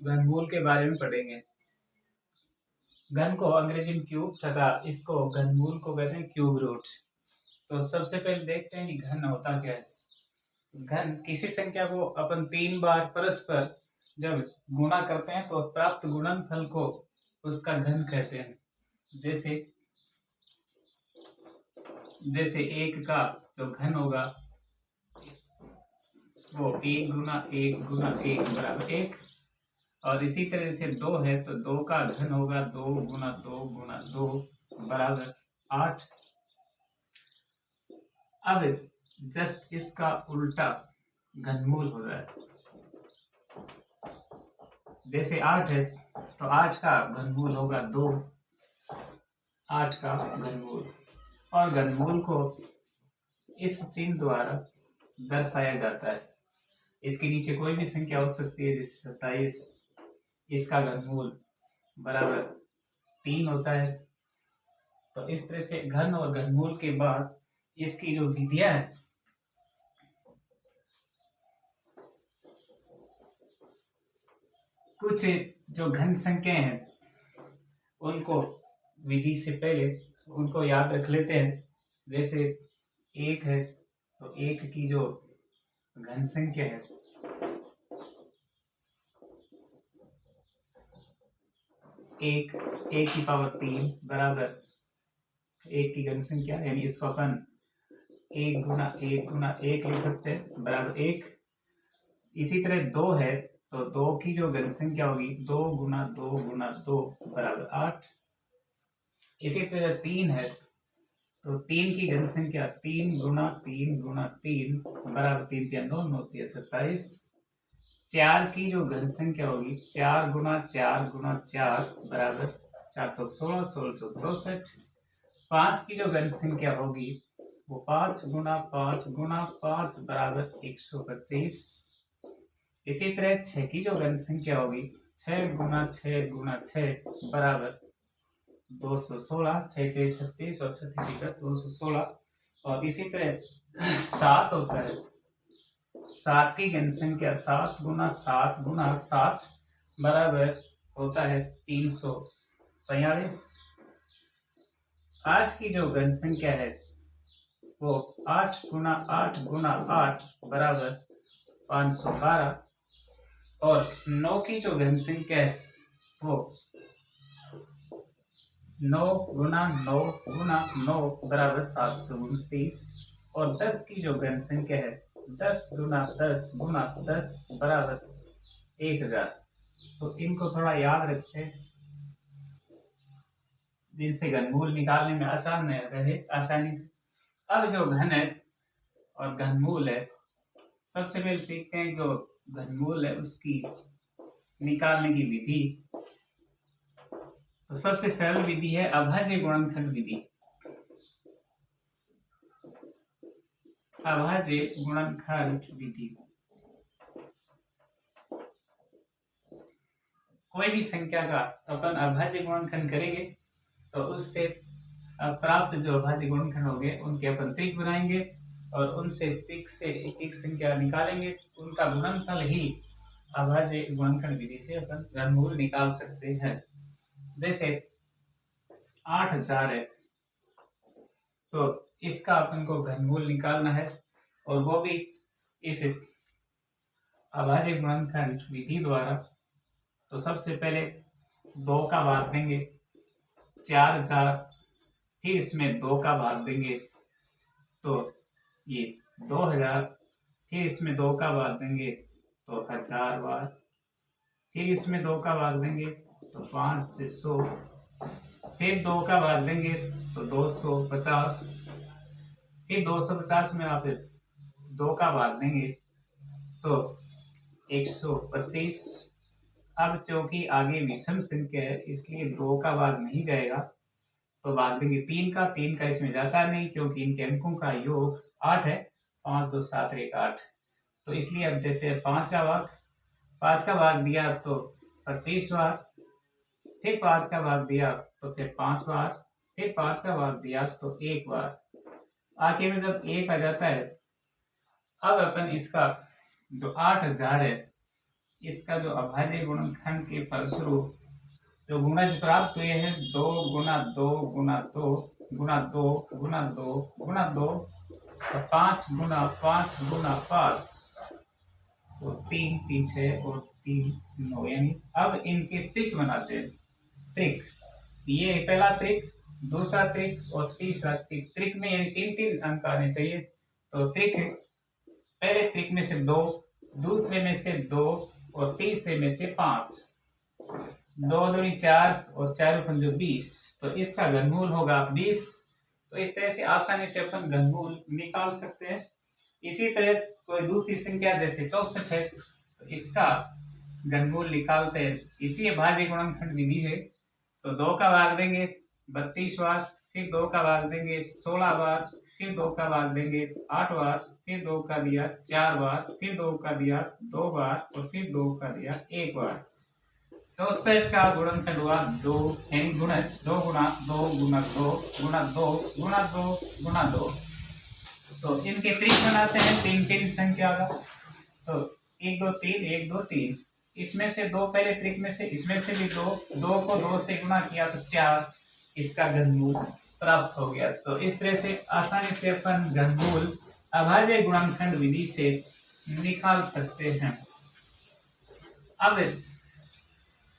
घनमूल के बारे में पढ़ेंगे। घन को अंग्रेजी में क्यूब तथा इसको घनमूल को कहते हैं क्यूब रूट। तो सबसे पहले देखते हैं कि घन होता क्या है। घन किसी संख्या को अपन 3 बार परस्पर जब गुणा करते हैं तो प्राप्त गुणनफल को उसका घन कहते हैं। जैसे 1 का जो घन होगा वो 1 गुना 1 गुना 1 बराबर 1, और इसी तरह से 2 है तो 2 का घन होगा 2 गुना 2 गुना 2 बराबर 8। अब जस्ट इसका उल्टा घनमूल हो रहा है। जैसे 8 है तो 8 का घनमूल होगा 2, 8 का घनमूल। और घनमूल को इस चिन्ह द्वारा दर्शाया जाता है। इसके नीचे कोई भी संख्या हो सकती है, जैसे 27, इसका घनमूल बराबर 3 होता है। तो इस तरह से घन और घनमूल के बाद इसकी जो विधियां है, कुछ जो घन संख्याएं हैं उनको विधि से पहले उनको याद रख लेते हैं। जैसे 1 है तो 1 की जो घन संख्या है एक की पावर 3 बराबर 1 की घन संख्या, यानी इसको अपन 1 गुना 1 गुना 1 लिख सकते हैं बराबर 1। इसी तरह 2 है तो 2 की जो घन संख्या होगी 2 गुना 2 गुना 2 बराबर 8। इसी तरह 3 है तो 3 की घन संख्या 3 गुना 3 गुना 3 बराबर 3 3 9 9 3 27। 4 की जो घन संख्या होगी 4 गुना 4 गुना 4 बराबर 4 चौक 16 16 चौक 64। 5 की जो घन संख्या होगी वो 5 गुना 5 गुना 5 बराबर 125। इसी तरह 6 की जो घन संख्या होगी 6 गुना 6 गुना 6 बराबर 216, 6 6 36 और 36 का 216। और इसी तरह 7 होता है, 7 की घन संख्या 7 गुना 7 गुना 7 बराबर होता है 343। 8 की जो घन संख्या है वो 8 गुना 8 गुना 8 बराबर 512। और 9 की जो घन संख्या है वो 9 गुना 9 गुना 9 बराबर 729। और 10 की जो घन संख्या है 10 गुना 10 गुना 10 बराबर 1000। तो इनको थोड़ा याद रखें जिनसे घनमूल निकालने में आसान रहे आसानी से। अब जो घन है और घनमूल है, सबसे पहले सीखते हैं जो घनमूल है उसकी निकालने की विधि। तो सबसे सरल विधि है अभाज्य गुणनखंड विधि। अभाज्य गुणनखंड विधि, कोई भी संख्या का अपन अभाज्य गुणनखंड करेंगे तो उससे प्राप्त जो अभाज्य गुणनखंड होंगे उनके अपन त्रिक बनाएंगे और उनसे त्रिक से एक एक संख्या निकालेंगे, उनका गुणनफल ही अभाज्य गुणनखंड विधि से अपन घनमूल निकाल सकते हैं। जैसे 8000 है तो इसका अपन को घनमूल निकालना है, और वो भी इस अभाज्य गुणनखंड विधि द्वारा। तो सबसे पहले 2 का भाग देंगे 4000, फिर इसमें 2 का भाग देंगे तो ये 2000, फिर इसमें 2 का भाग देंगे तो 1000 बार, फिर इसमें 2 का भाग देंगे तो 5 से 100, फिर 2 का भाग देंगे तो 250, फिर 250 में आप 2 का भाग देंगे तो 125। अब चूंकि आगे विषम संख्या है इसलिए 2 का भाग नहीं जाएगा, तो भाग देंगे 3 का इसमें जाता नहीं क्योंकि इनके अंकों का योग 8 है, 5 2 7 1 8। तो इसलिए अब देते हैं 5 का भाग। 5 का भाग दिया तो 25 बार, फिर 5 का भाग दिया तो फिर 5 बार, फिर 5 का भाग दिया तो 1 बार। आखिर में जब 1 आ जाता है, अब अपन इसका जो 8000 है इसका जो अभाज्य गुणनखंड के फलस्वरूप जो गुणज प्राप्त हुए हैं 2 गुना 2 गुना 2 गुना 2 गुना 2 गुना 2 तो 5 गुना 5 गुना 5 तो 3 3 6 और 3 9 यानी अब इनके त्रिक बनाते हैं। त्रिक, ये पहला त्रिक, दूसरा त्रिक और तीसरा त्रिक। त्रिक में यानी 3 अंक आने चाहिए। तो त्रिक, पहले त्रिक में से 2, दूसरे में से 2 और तीसरे में से 5। 2 दूनी 4 और 4 पंजो 20, तो इसका घनमूल होगा 20। तो इस तरह से आसानी से अपन घनमूल निकाल सकते हैं। इसी तरह कोई दूसरी संख्या जैसे 64 है, तो इसका घनमूल निकालते हैं इसी अभाज्य गुणनखंड विधि से। तो 2 का भाग देंगे 32 बार, फिर 2 का भाग देंगे 16 बार, फिर 2 का भाग देंगे 8 बार, फिर 2 का दिया 4 बार, फिर 2 का दिया 2 बार और फिर 2 का दिया 1 बार। 64 का गुणनखंड हुआ 2 यानी गुणज 2 गुना 2 गुना 2 गुना 2 गुना 2 गुना 2। तो इनके त्रिक बनाते हैं 3 संख्या का। तो 1 2 3 1 2 3, इसमें से 2 पहले त्रिक में से, इसमें से भी 2, 2 को 2 से गुना किया तो 4, इसका घनमूल प्राप्त हो गया। तो इस तरह से आसानी से अपन घनमूल अभाज्य गुणनखंड विधि से निकाल सकते हैं। अब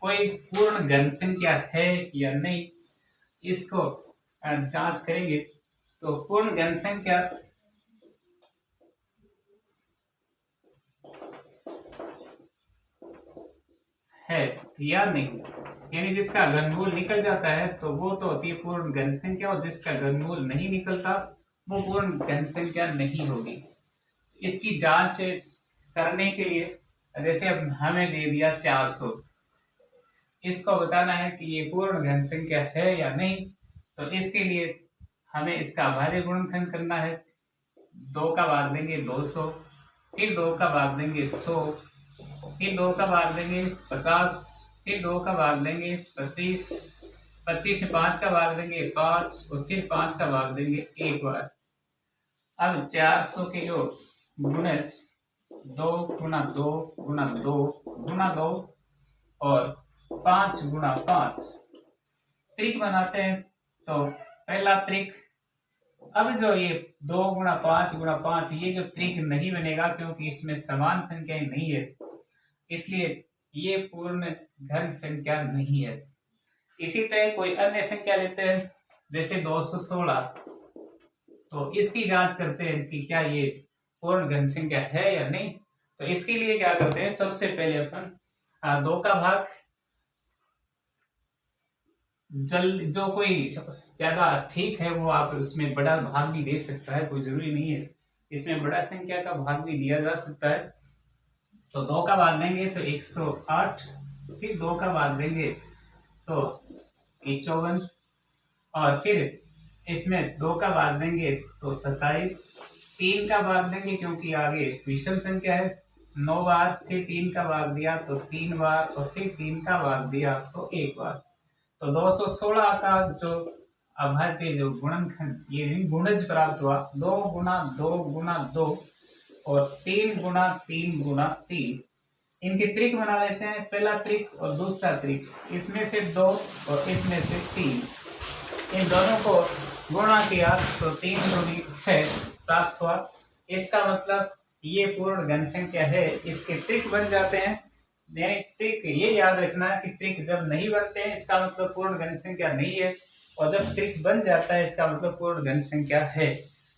कोई पूर्ण घन संख्या है या नहीं, इसको जांच करेंगे। तो पूर्ण घन संख्या है या नहीं, यानी जिसका घनमूल निकल जाता है तो वो तो होती है पूर्ण घन संख्या, और जिसका घनमूल नहीं निकलता वो पूर्ण घन संख्या नहीं होगी। इसकी जांच करने के लिए जैसे अब हमें दे दिया 400, इसको बताना है कि ये पूर्ण घन संख्या है या नहीं। तो इसके लिए हमें इसका अभाज्य गुणनखंड करना है। 2 का भाग देंगे 200, फिर 2 का भाग देंगे 100, फिर 2 का भाग देंगे 50, फिर 2 का भाग देंगे 25, 25 में 5 का भाग देंगे 5 और फिर 5 का भाग देंगे 1 बार। अब 400 के जो गुणज 2 गुना 2 गुना 2 गुना 2 और 5 गुना 5 त्रिक बनाते हैं। तो पहला त्रिक, अब जो ये 2 गुना 5 गुना 5 ये जो त्रिक नहीं बनेगा क्योंकि इसमें समान संख्याएं नहीं है, इसलिए ये पूर्ण घन संख्या नहीं है। इसी तरह कोई अन्य संख्या लेते हैं जैसे 216, तो इसकी जांच करते हैं कि क्या ये पूर्ण घन संख्या है या नहीं। तो इसके लिए क्या करते हैं, सबसे पहले अपन 2 का भाग, जो कोई ज्यादा ठीक है वो आप उसमें बड़ा भाग भी दे सकता है, कोई जरूरी नहीं है, इसमें बड़ा संख्या का भाग भी दिया जा सकता है। तो 2 का भाग देंगे तो 108, फिर 2 का भाग देंगे तो 54 और फिर इसमें 2 का भाग देंगे तो 27, 3 का भाग देंगे क्योंकि आगे विषम संख्या है 9 बार, फिर 3 का भाग दिया तो 3 बार और फिर 3 का भाग दिया तो 1 बार। तो 216 का जो अभाज्य जो गुणनखंड ये गुणज प्राप्त हुआ 2 गुना 2 गुना 2 और 3 गुना 3 गुना 3। इनके त्रिक बना लेते हैं, पहला त्रिक और दूसरा त्रिक, इसमें से 2 और इसमें से 3, इन दोनों को गुणा किया तो 3 दूनी 6 प्राप्त हुआ। इसका मतलब ये पूर्ण घन संख्या है। इसके त्रिक बन जाते हैं, यानी त्रिक ये याद रखना कि त्रिक जब नहीं बनते हैं इसका मतलब पूर्ण घन संख्या नहीं है, और जब त्रिक बन जाता है इसका मतलब पूर्ण घन संख्या है।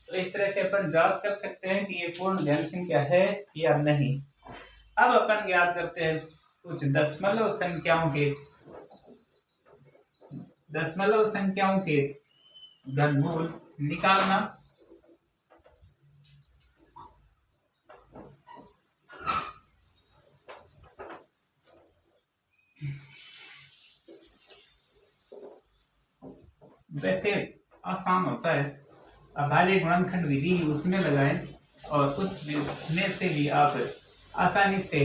तो इस तरह से अपन जांच कर सकते हैं कि ये पूर्ण घन संख्या है या नहीं। अब अपन याद करते हैं कुछ दशमलव संख्याओं के घनमूल निकालना। वैसे आसान होता है, अभाज्य गुणनखंड विधि उसमें लगाएं और उसमें से भी आप आसानी से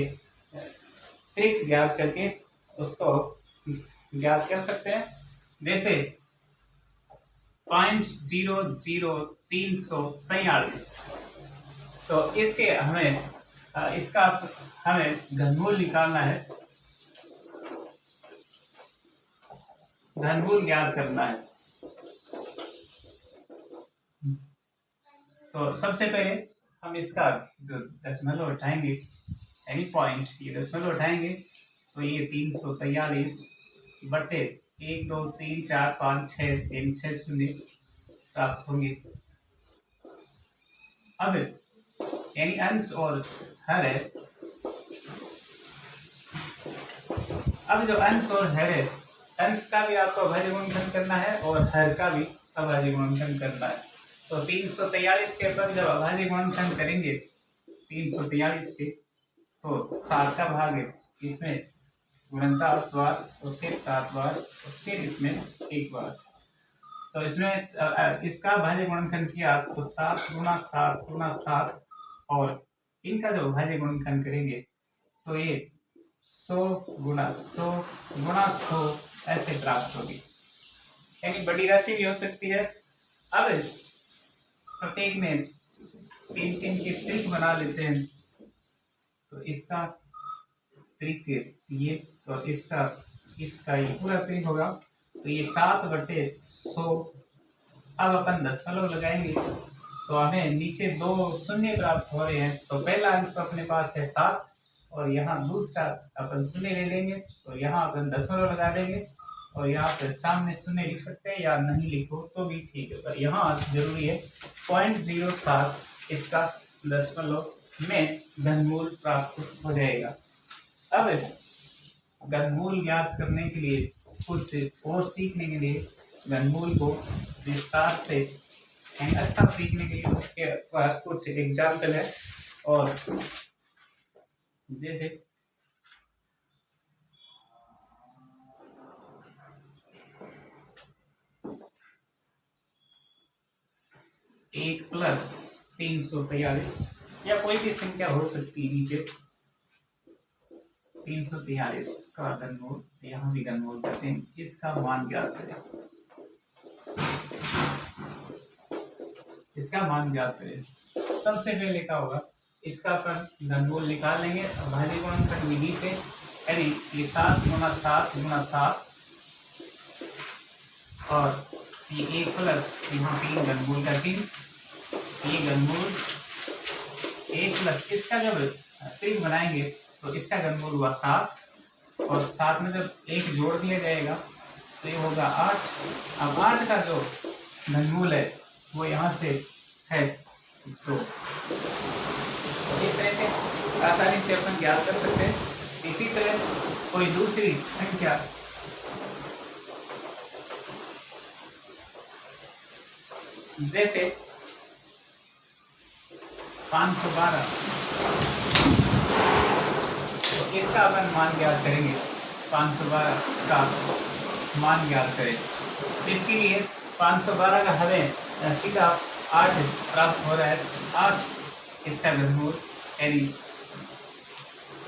त्रिक ज्ञात करके उसको ज्ञात कर सकते हैं। जैसे 0.00343, तो इसके हमें इसका हमें घनमूल निकालना है, घनमूल ज्ञात करना है। तो सबसे पहले हम इसका जो दशमलव उठाएंगे, यानी पॉइंट, ये दशमलव उठाएंगे तो ये 343 बटे 1 2 3 4 5 6 यानी 6 शून्य प्राप्त होंगे। अब यानी अंश और हर है, अब जो अंश और हर है, अंश का भी आपको अभाज्य गुणनखंड करना है और हर का भी अभाज्य गुणनखंड करना है। तो 343 के ऊपर जब अभाज्य गुणनखंड करेंगे 343 के, तो 7 का भाग है, इसमें गुणनता 7 बार और फिर 7 बार और फिर इसमें 1 बार। तो इसमें इसका भाज्य गुणनखंड किया तो 7 गुना 7 गुना 7 और इनका जो भाज्य गुणनखंड करेंगे तो ये 100 गुना 100 गुना 100 ऐसे प्राप्त होगी, यानी बड़ी राशि भी हो सकती है। अब प्रत्येक में 3 के त्रिक बना लेते हैं, तो इसका त्रिक ये, तो इसका ये पूरा त्रिक होगा, तो ये 7 बटे 100। अब अपन दशमलव लगाएंगे तो हमें नीचे 2 शून्य प्राप्त हो रहे हैं, तो पहला अंक तो अपने पास है 7 और यहाँ दूसरा अपन शून्य ले लेंगे, तो यहाँ अपन दशमलव लगा देंगे और यहाँ पे सामने शून्य लिख सकते हैं या नहीं लिखो तो भी ठीक है, पर यहाँ जरूरी है 0.07 इसका दशमलव में घनमूल प्राप्त हो जाएगा। अब घनमूल ज्ञात करने के लिए, कुछ और सीखने के लिए, घनमूल को विस्तार से अच्छा सीखने के लिए उसके बाद कुछ एग्जाम्पल है, और जैसे एक प्लस 343 या कोई भी संख्या हो सकती है, नीचे 343 का घनमूल, यहाँ भी घनमूल करते हैं, इसका मान ज्ञात करें, इसका मान ज्ञात करें। सबसे पहले क्या होगा, इसका अपन घनमूल निकाल लेंगे अभाज्य गुणनखंड विधि से, यानी ये 7 गुना 7 गुना 7 और ये 1 प्लस यहाँ 3 घनमूल का चिन्ह, ये घनमूल 1 प्लस इसका जब त्रिक बनाएंगे तो इसका घनमूल हुआ 7 और 7 में जब 1 जोड़ दिया जाएगा तो ये होगा 8। अब 8 का जो घनमूल है वो यहाँ से है 2। इस तरह से आसानी से अपन ज्ञात कर सकते हैं। इसी तरह कोई दूसरी संख्या जैसे 512, तो इसका अपन मान ज्ञात करेंगे, 512 का मान ज्ञात करें। इसके लिए 512 का हमें सीधा 8 प्राप्त हो रहा है, 8 इसका घनमूल यानी,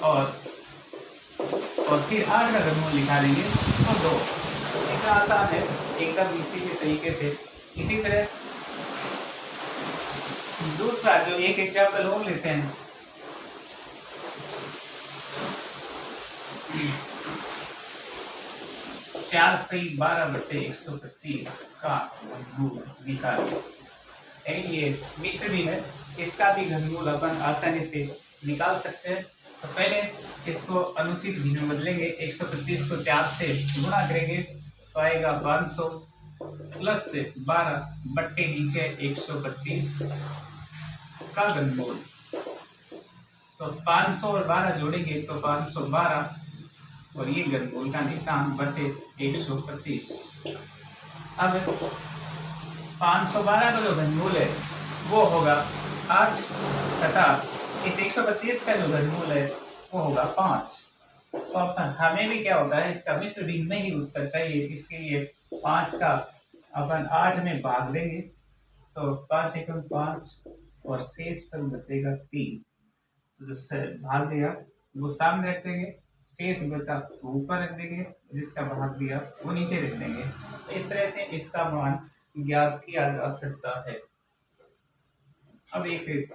और फिर 8 का घनमूल निकालेंगे तो 2। इतना आसान है एकदम इसी के तरीके से। इसी तरह दूसरा जो एक एग्जाम्पल और लेते हैं, चार से 12 बटे 125 का घनमूल निकालें। ये मिश्र भी है, इसका भी घनमूल अपन आसानी से निकाल सकते हैं। तो पहले इसको अनुचित भिन्न में बदलेंगे, 125 को 4 से गुणा करेंगे तो आएगा 500 प्लस 12 बट्टे नीचे 125 का घनमूल। तो 500 और 12 जोड़ेंगे तो 512 और ये घनमूल का निशान बटे 125। अब 512 का जो घनमूल है वो होगा 8 तथा इस 125 का जो घनमूल है वो होगा 5। तो अपन हमें भी क्या होता है, इसका मिश्र भिन्न में ही उत्तर चाहिए, इसके लिए 5 का अपन 8 में भाग देंगे तो 5 एकम 5 और शेष पर बचेगा 3। तो जो भाग दिया वो सामने रख देंगे, शेष बचा ऊपर रख देंगे, जिसका भाग दिया वो नीचे रख देंगे। तो इस तरह से इसका मान ज्ञात किया जा सकता है। अब एक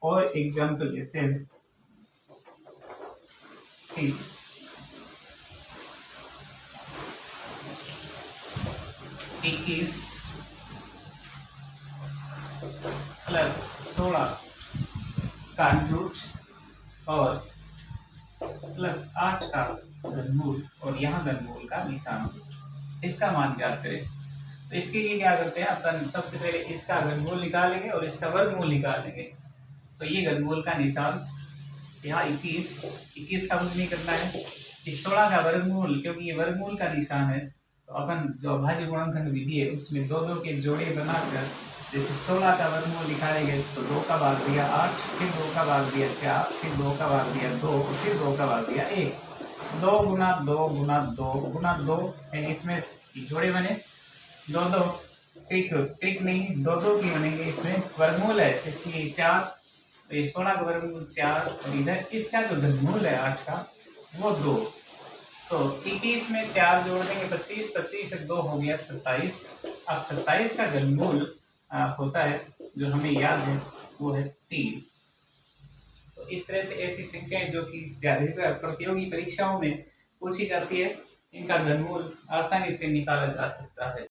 और एग्जाम्पल लेते हैं। 3 21 प्लस 16 का अंडरूट और प्लस 8 का घनमूल और यहाँ घनमूल का निशान, इसका मान ज्ञात करें। तो इसके लिए क्या करते हैं, अपन सबसे पहले इसका घनमूल निकालेंगे और इसका वर्गमूल निकालेंगे। तो ये घनमूल का निशान यहाँ 21 का कुछ नहीं करना है, इस 16 का वर्गमूल, क्योंकि ये वर्गमूल का निशान है तो अपन जो अभाज्य गुणनखंड विधि है उसमें दो दो के जोड़े बनाकर जैसे 16 का वर्गमूल निकालेंगे तो 2 का भाग दिया 8, फिर 2 का भाग दिया 4, फिर 2 का भाग दिया 2, फिर 2 का भाग दिया 1। 2 गुना 2 गुना 2 गुना 2, यानी इसमें जोड़े बने 2 2, ट्रिक नहीं, 2 2 की बनेंगे, इसमें वर्गमूल है इसलिए 4, तो ये 16 का वर्गमूल 4 और इधर इसका जो घनमूल है 8 का वो 2। तो 21 में 4 जोड़ देंगे 25, 25 से 2 हो गया 27। अब 27 का घनमूल होता है जो हमें याद है वो है 3। तो इस तरह से ऐसी संख्याएं जो कि ज्यादातर प्रतियोगी परीक्षाओं में पूछी जाती है, इनका घनमूल आसानी से निकाला जा सकता है।